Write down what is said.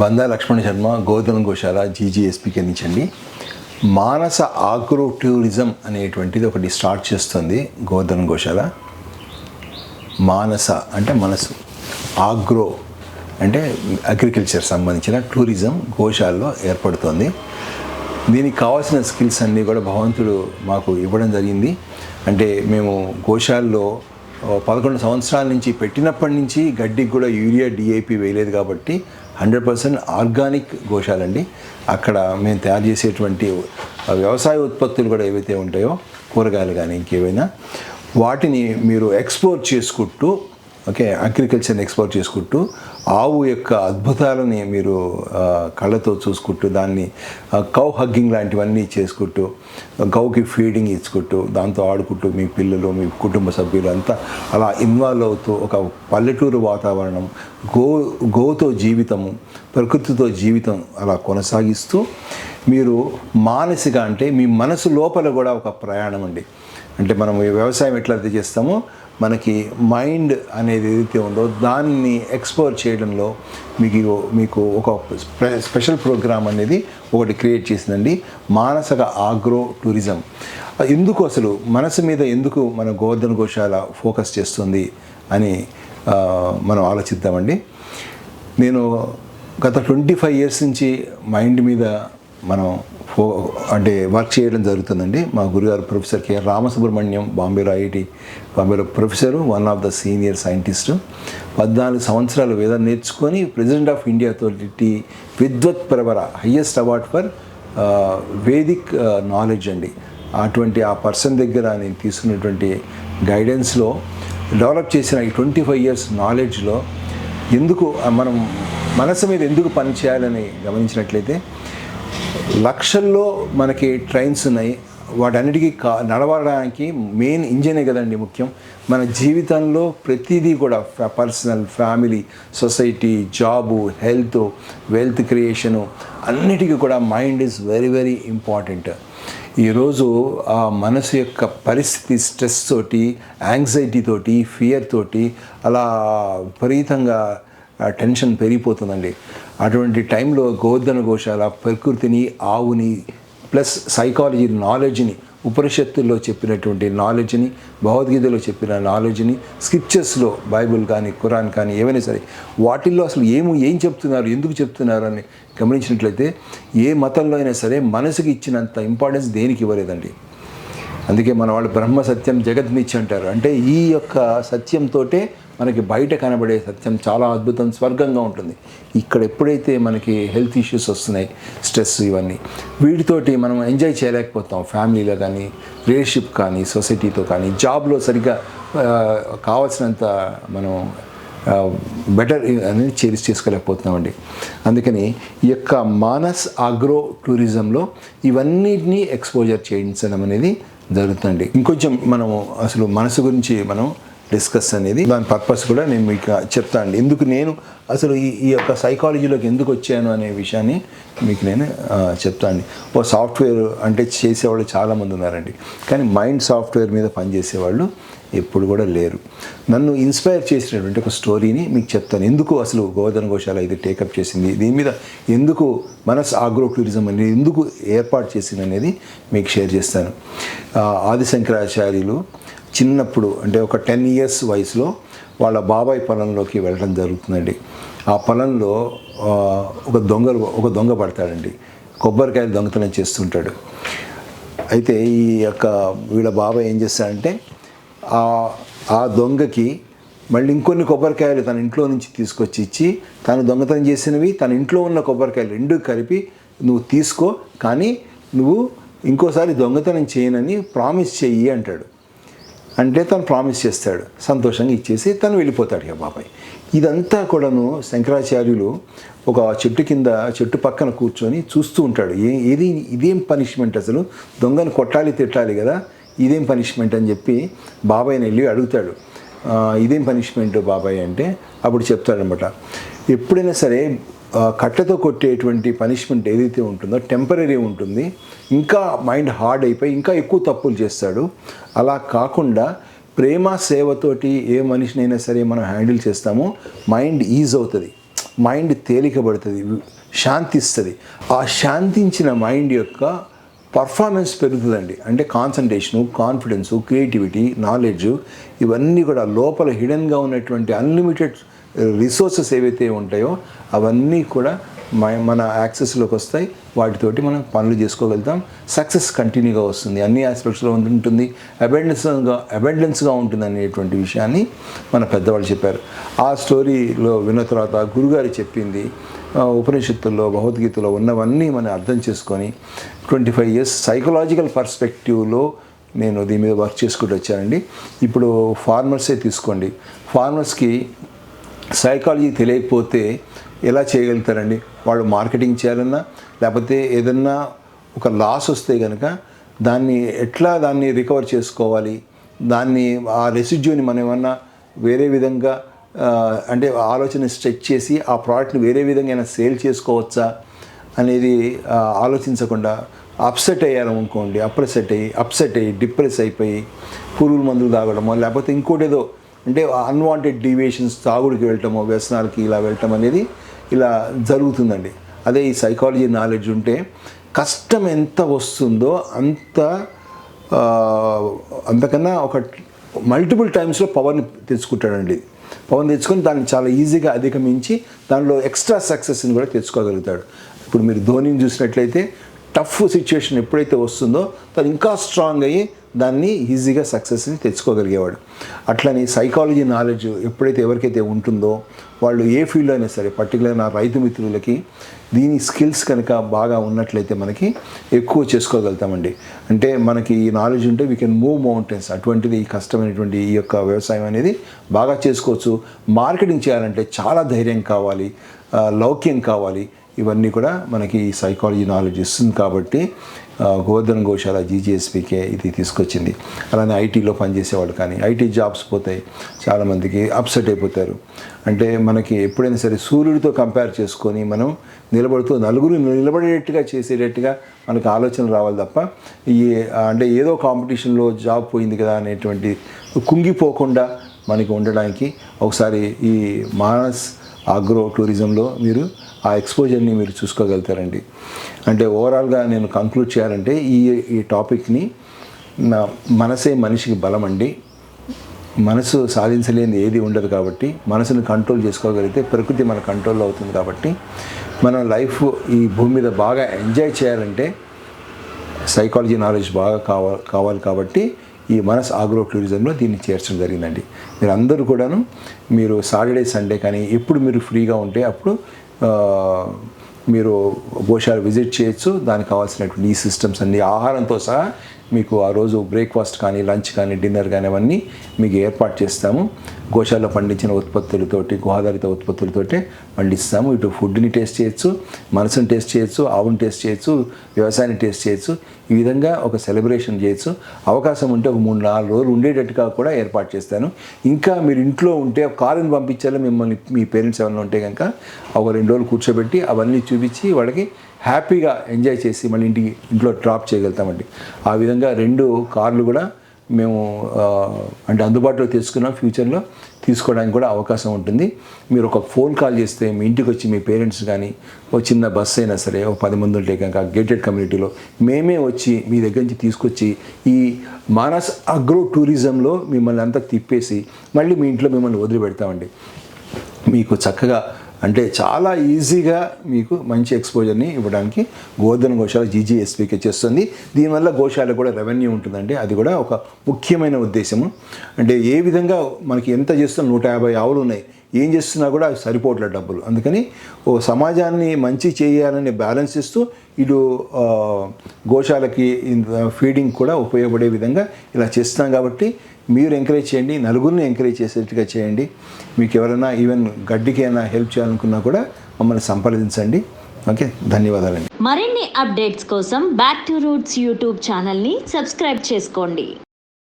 బందా లక్ష్మణ శర్మ గోధన గోశాల జీజీఎస్పీకి అందించండి. మానస agro tourism అనేటువంటిది ఒకటి స్టార్ట్ చేస్తుంది గోధన గోశాల. మానస అంటే మనసు, ఆగ్రో అంటే అగ్రికల్చర్ సంబంధించిన టూరిజం గోశాలలో ఏర్పడుతుంది. దీనికి కావాల్సిన స్కిల్స్ అన్నీ కూడా భగవంతుడు మాకు ఇవ్వడం జరిగింది. అంటే మేము గోశాలలో 11 సంవత్సరాల నుంచి పెట్టినప్పటి నుంచి గడ్డికి కూడా యూరియా డిఏపి వేయలేదు కాబట్టి 100% ఆర్గానిక్ గోశాలండి. అక్కడ మేము తయారు చేసేటువంటి వ్యవసాయ ఉత్పత్తులు కూడా ఏవైతే ఉంటాయో, కూరగాయలు కానీ ఇంకేవైనా, వాటిని మీరు ఎక్స్పోర్ట్ చేసుకుంటూ, అగ్రికల్చర్ని ఎక్స్పోర్ట్ చేసుకుంటూ, ఆవు యొక్క అద్భుతాలని మీరు కళ్ళతో చూసుకుంటూ, దాన్ని కౌ హగ్గింగ్ లాంటివన్నీ చేసుకుంటూ, గౌకి ఫీడింగ్ ఇచ్చుకుంటూ, దాంతో ఆడుకుంటూ మీ పిల్లలు, మీ కుటుంబ సభ్యులు అంతా అలా ఇన్వాల్వ్ అవుతూ ఒక పల్లెటూరు వాతావరణం, గోతో జీవితము, ప్రకృతితో జీవితం అలా కొనసాగిస్తూ మీరు మానసిక అంటే మీ మనసు లోపల కూడా ఒక ప్రయాణం అండి. అంటే మనం వ్యవసాయం ఎట్లయితే చేస్తామో మనకి మైండ్ అనేది ఏదైతే ఉందో దాన్ని ఎక్స్ప్లోర్ చేయడంలో మీకు ఒక స్పెషల్ ప్రోగ్రామ్ అనేది ఒకటి క్రియేట్ చేసిందండి, మానసిక ఆగ్రో టూరిజం. ఎందుకు అసలు మనసు మీద ఎందుకు మన గోధన గోశాల ఫోకస్ చేస్తుంది అని మనం ఆలోచిద్దామండి. నేను గత 25 years నుంచి మైండ్ మీద మనం అంటే వర్క్ చేయడం జరుగుతుందండి. మా గురుగారు ప్రొఫెసర్ కె రామసుబ్రహ్మణ్యం, బాంబేలో professor, one of the senior scientist. 14 సంవత్సరాలు వేదం నేర్చుకొని ప్రెసిడెంట్ ఆఫ్ ఇండియా తోటి విద్వత్ ప్రవర highest award for Vedic knowledge అండి. అటువంటి ఆ పర్సన్ దగ్గర నేను తీసుకున్నటువంటి గైడెన్స్లో డెవలప్ చేసిన ఈ 25 years నాలెడ్జ్లో ఎందుకు మనం మనసు మీద ఎందుకు పనిచేయాలని గమనించినట్లయితే, లక్షల్లో మనకి ట్రైన్స్ ఉన్నాయి. వాటన్నిటికీ నడవడానికి మెయిన్ ఇంజనే కదండి ముఖ్యం. మన జీవితంలో ప్రతిదీ కూడా personal, family, society, job, health, wealth creation అన్నిటికీ కూడా mind is very very important. ఈరోజు ఆ మనసు యొక్క పరిస్థితి స్ట్రెస్ తోటి, యాంగ్జైటీ తోటి, ఫియర్ తోటి అలా విపరీతంగా టెన్షన్ పెరిగిపోతుందండి. అటువంటి టైంలో గోధన గోశాల ప్రకృతిని, ఆవుని, ప్లస్ సైకాలజీ నాలెడ్జ్ని, ఉపనిషత్తుల్లో చెప్పినటువంటి నాలెడ్జ్ని, భగవద్గీతలో చెప్పిన నాలెడ్జ్ని, స్క్రిప్చర్స్లో బైబిల్ కానీ ఖురాన్ కానీ ఏవైనా సరే వాటిల్లో అసలు ఏం చెప్తున్నారు, ఎందుకు చెప్తున్నారు అని గమనించినట్లయితే ఏ మతంలో అయినా సరే మనసుకి ఇచ్చినంత ఇంపార్టెన్స్ దేనికి ఇవ్వలేదండి. అందుకే మన వాళ్ళు బ్రహ్మ సత్యం జగత్ మిథ్య అంటారు. అంటే ఈ యొక్క సత్యంతోటే మనకి బయట కనబడే సత్యం చాలా అద్భుతం, స్వర్గంగా ఉంటుంది. ఇక్కడ ఎప్పుడైతే మనకి హెల్త్ ఇష్యూస్ వస్తున్నాయి, స్ట్రెస్, ఇవన్నీ వీటితోటి మనం ఎంజాయ్ చేయలేకపోతాం. ఫ్యామిలీలో కానీ, రిలేషన్షిప్ కానీ, సొసైటీతో కానీ, జాబ్లో సరిగ్గా కావాల్సినంత మనం బెటర్ అనేది చేసుకోలేకపోతున్నామండి. అందుకని ఈ యొక్క మానస్ ఆగ్రో టూరిజంలో ఇవన్నిటినీ ఎక్స్పోజర్ చేయించడం అనేది జరుగుతుంది. ఇంకొంచెం మనము అసలు మనసు గురించి మనం డిస్కస్ అనేది, దాని పర్పస్ కూడా నేను మీకు చెప్తాను అండి. ఎందుకు నేను అసలు ఈ యొక్క సైకాలజీలోకి ఎందుకు వచ్చాను అనే విషయాన్ని మీకు నేను చెప్తాను. ఓ సాఫ్ట్వేర్ అంటే చేసేవాళ్ళు చాలామంది ఉన్నారండి, కానీ మైండ్ సాఫ్ట్వేర్ మీద పనిచేసేవాళ్ళు ఎప్పుడు కూడా లేరు. నన్ను ఇన్స్పైర్ చేసినటువంటి ఒక స్టోరీని మీకు చెప్తాను. ఎందుకు అసలు గోధన గోశాల ఇది టేకప్ చేసింది, దీని మీద ఎందుకు మనస్ ఆగ్రో టూరిజం అనేది ఎందుకు ఏర్పాటు చేసింది అనేది మీకు షేర్ చేస్తాను. ఆది శంకరాచార్యులు చిన్నప్పుడు అంటే ఒక 10 years వయసులో వాళ్ళ బాబాయ్ పొలంలోకి వెళ్ళడం జరుగుతుందండి. ఆ పొలంలో ఒక దొంగ పడతాడండి. కొబ్బరికాయలు దొంగతనం చేస్తుంటాడు. అయితే ఈ యొక్క వీళ్ళ బాబాయ్ ఏం చేస్తాడంటే ఆ దొంగకి మళ్ళీ ఇంకొన్ని కొబ్బరికాయలు తన ఇంట్లో నుంచి తీసుకొచ్చి ఇచ్చి, తను దొంగతనం చేసినవి తన ఇంట్లో ఉన్న కొబ్బరికాయలు 2 కలిపి నువ్వు తీసుకో, కానీ నువ్వు ఇంకోసారి దొంగతనం చేయనని ప్రామిస్ చెయ్యి అంటాడు. అంటే తను ప్రామిస్ చేస్తాడు, సంతోషంగా ఇచ్చేసి తను వెళ్ళిపోతాడు ఇక బాబాయ్. ఇదంతా కూడాను శంకరాచార్యులు ఒక చెట్టు పక్కన కూర్చొని చూస్తూ ఉంటాడు. ఇదేం పనిష్మెంట్, అసలు దొంగను కొట్టాలి తిట్టాలి కదా, ఇదేం పనిష్మెంట్ అని చెప్పి బాబాయ్ని వెళ్ళి అడుగుతాడు. ఇదేం పనిష్మెంట్ బాబాయ్ అంటే అప్పుడు చెప్తాడనమాట, ఎప్పుడైనా సరే కట్టెతో కొట్టేటువంటి పనిష్మెంట్ ఏదైతే ఉంటుందో టెంపరీ ఉంటుంది, ఇంకా మైండ్ హార్డ్ అయిపోయి ఇంకా ఎక్కువ తప్పులు చేస్తాడు. అలా కాకుండా ప్రేమ సేవతోటి ఏ మనిషినైనా సరే మనం హ్యాండిల్ చేస్తామో మైండ్ ఈజ్ అవుతుంది. మైండ్ తేలికబడుతుంది, శాంతిస్తుంది. ఆ శాంతించిన మైండ్ యొక్క పర్ఫార్మెన్స్ పెరుగుతుందండి. అంటే కాన్సన్ట్రేషను, కాన్ఫిడెన్సు, క్రియేటివిటీ, నాలెడ్జు ఇవన్నీ కూడా లోపల హిడెన్గా ఉన్నటువంటి అన్లిమిటెడ్ రిసోర్సెస్ ఏవైతే ఉంటాయో అవన్నీ కూడా మన యాక్సెస్లోకి వస్తాయి. వాటితోటి మనం చేసుకోగలుగుతాం. సక్సెస్ కంటిన్యూగా వస్తుంది, అన్ని ఆస్పెక్ట్స్లో ఉంటుంది, అబెండెన్స్గా ఉంటుంది అనేటువంటి విషయాన్ని మన పెద్దవాళ్ళు చెప్పారు. ఆ స్టోరీలో విన్న తర్వాత గురుగారు చెప్పింది ఉపనిషత్తుల్లో, భగవద్గీతలో ఉన్నవన్నీ మనం అర్థం చేసుకొని 25 years సైకలాజికల్ పర్స్పెక్టివ్లో నేను దీని మీద వర్క్ చేసుకుంటూ వచ్చానండి. ఇప్పుడు ఫార్మర్సే తీసుకోండి. ఫార్మర్స్కి సైకాలజీ తెలియకపోతే ఎలా చేయగలుగుతారండి? వాళ్ళు మార్కెటింగ్ చేయాలన్నా, లేకపోతే ఏదన్నా ఒక లాస్ వస్తే కనుక దాన్ని రికవర్ చేసుకోవాలి, ఆ రెసిడ్యూని మనం ఏమన్నా వేరే విధంగా అంటే ఆలోచన స్ట్రెచ్ చేసి ఆ ప్రోడక్ట్ని వేరే విధంగా అయినా సేల్ చేసుకోవచ్చా అనేది ఆలోచించకుండా అప్సెట్ అయ్యారనుకోండి, అప్సెట్ అయ్యి డిప్రెస్ అయిపోయి పురుగుల మందులు తాగడమో, లేకపోతే ఇంకోటేదో అంటే అన్వాంటెడ్ డీవియేషన్స్, తాగుడికి వెళ్ళటమో, వ్యసనాలకి ఇలా వెళ్ళటం అనేది ఇలా జరుగుతుందండి. అదే ఈ సైకాలజీ నాలెడ్జ్ ఉంటే కష్టం ఎంత వస్తుందో అంతకన్నా ఒక మల్టిపుల్ టైమ్స్లో పవర్ని తెచ్చుకుంటాడండి. పవర్ని తెచ్చుకొని దాన్ని చాలా ఈజీగా అధిగమించి దానిలో ఎక్స్ట్రా సక్సెస్ని కూడా తెచ్చుకోగలుగుతాడు. ఇప్పుడు మీరు ధోనిని చూసినట్లయితే టఫ్ సిచ్యువేషన్ ఎప్పుడైతే వస్తుందో తను ఇంకా స్ట్రాంగ్ అయ్యి దాన్ని ఈజీగా సక్సెస్ని తెచ్చుకోగలిగేవాడు. అట్లని సైకాలజీ నాలెడ్జ్ ఎప్పుడైతే ఎవరికైతే ఉంటుందో వాళ్ళు ఏ ఫీల్డ్ అయినా సరే, పర్టికులర్ నా రైతు మిత్రులకి దీని స్కిల్స్ కనుక బాగా ఉన్నట్లయితే మనకి ఎక్కువ చేసుకోగలుగుతామండి. అంటే మనకి ఈ నాలెడ్జ్ ఉంటే వీ కెన్ మూవ్ మౌంటైన్స్. అటువంటిది ఈ కష్టమైనటువంటి ఈ యొక్క వ్యవసాయం అనేది బాగా చేసుకోవచ్చు. మార్కెటింగ్ చేయాలంటే చాలా ధైర్యం కావాలి, లౌక్యం కావాలి. ఇవన్నీ కూడా మనకి ఈ సైకాలజీ నాలెడ్జ్ ఇస్తుంది. కాబట్టి గోవర్ధన్ గోశాల జీజీఎస్పీకే ఇది తీసుకొచ్చింది. అలానే ఐటీలో పనిచేసేవాళ్ళు కానీ ఐటీ జాబ్స్ పోతాయి, చాలామందికి అప్సెట్ అయిపోతారు. అంటే మనకి ఎప్పుడైనా సరే సూర్యుడితో కంపేర్ చేసుకొని మనం నలుగురు నిలబడేటట్టుగా చేసేటట్టుగా మనకు ఆలోచన రావాలి తప్ప అంటే ఏదో కాంపిటీషన్లో జాబ్ పోయింది కదా అనేటువంటి కుంగిపోకుండా మనకి ఉండడానికి ఒకసారి ఈ మానస్ ఆగ్రో టూరిజంలో మీరు ఆ ఎక్స్పోజర్ని మీరు చూసుకోగలుగుతారండి. అంటే ఓవరాల్గా నేను కంక్లూడ్ చేయాలంటే ఈ టాపిక్ని మనసే మనిషికి బలం అండి. మనసు సాధించలేనిది ఏది ఉండదు. కాబట్టి మనసును కంట్రోల్ చేసుకోగలిగితే ప్రకృతి మన కంట్రోల్లో అవుతుంది. కాబట్టి మన లైఫ్ ఈ భూమి మీద బాగా ఎంజాయ్ చేయాలంటే సైకాలజీ నాలెడ్జ్ బాగా కావాలి. కాబట్టి ఈ మనస్ ఆగ్రో టూరిజంలో దీన్ని చేర్చడం జరిగిందండి. మీరు అందరూ కూడాను మీరు సాటర్డే సండే కానీ ఎప్పుడు మీరు ఫ్రీగా ఉంటే అప్పుడు మీరు గోశాల విజిట్ చేయొచ్చు. దానికి కావాల్సినటువంటి ఈ సిస్టమ్స్ అన్ని ఆహారంతో సహా మీకు ఆ రోజు బ్రేక్ఫాస్ట్ కానీ, లంచ్ కానీ, డిన్నర్ కానీ అవన్నీ మీకు ఏర్పాటు చేస్తాము. గోశాలలో పండించిన ఉత్పత్తులతోటి, గోఆధారిత ఉత్పత్తులతోటే పండిస్తాము. ఇటు ఫుడ్ని టేస్ట్ చేయొచ్చు, మనసుని టేస్ట్ చేయొచ్చు, ఆవుని టేస్ట్ చేయొచ్చు, వ్యవసాయాన్ని టేస్ట్ చేయొచ్చు. ఈ విధంగా ఒక సెలబ్రేషన్ చేయొచ్చు. అవకాశం ఉంటే ఒక 3-4 రోజులు ఉండేటట్టుగా కూడా ఏర్పాటు చేస్తాను. ఇంకా మీరు ఇంట్లో ఉంటే కారుని పంపించాలి, మిమ్మల్ని మీ పేరెంట్స్ ఏమైనా ఉంటే కనుక ఒక 2 రోజులు కూర్చోబెట్టి అవన్నీ చూపించి వాళ్ళకి హ్యాపీగా ఎంజాయ్ చేసి మళ్ళీ ఇంట్లో డ్రాప్ చేయగలుగుతామండి. ఆ విధంగా 2 కార్లు కూడా మేము అంటే అందుబాటులో తీసుకున్నాం. ఫ్యూచర్లో తీసుకోవడానికి కూడా అవకాశం ఉంటుంది. మీరు ఒక ఫోన్ కాల్ చేస్తే మీ ఇంటికి వచ్చి మీ పేరెంట్స్ కానీ ఒక చిన్న బస్సు అయినా సరే ఒక 10 మంది ఉంటే కనుక గేటెడ్ కమ్యూనిటీలో మేమే వచ్చి మీ దగ్గర నుంచి తీసుకొచ్చి ఈ మానస్ అగ్రో టూరిజంలో మిమ్మల్ని అంతా తిప్పేసి మళ్ళీ మీ ఇంట్లో మిమ్మల్ని వదిలిపెడతామండి. మీకు చక్కగా అంటే చాలా ఈజీగా మీకు మంచి ఎక్స్పోజర్ని ఇవ్వడానికి గోవర్ధన్ గోశాల జీజీఎస్పీకే చేస్తుంది. దీనివల్ల గోశాల కూడా రెవెన్యూ ఉంటుందండి. అది కూడా ఒక ముఖ్యమైన ఉద్దేశము. అంటే ఏ విధంగా మనకి ఎంత చేస్తున్నా 150 ఆవులు ఉన్నాయి, ఏం చేస్తున్నా కూడా అవి సరిపోవట్లేదు డబ్బులు. అందుకని ఓ సమాజాన్ని మంచి చేయాలని బ్యాలెన్స్ చేస్తూ ఇటు గోశాలకి ఫీడింగ్ కూడా ఉపయోగపడే విధంగా ఇలా చేస్తున్నాం. కాబట్టి మీరు ఎంకరేజ్ చేయండి, నలుగురిని ఎంకరేజ్ చేసేట్టుగా చేయండి. మీకు ఎవరైనా ఈవెన్ గడ్డికి అయినా హెల్ప్ చేయాలనుకున్నా కూడా మమ్మల్ని సంప్రదించండి. ఓకే, ధన్యవాదాలండి. మరిన్ని అప్డేట్స్ కోసం బ్యాక్ టు రూట్స్ యూట్యూబ్ ఛానల్ని సబ్స్క్రైబ్ చేసుకోండి.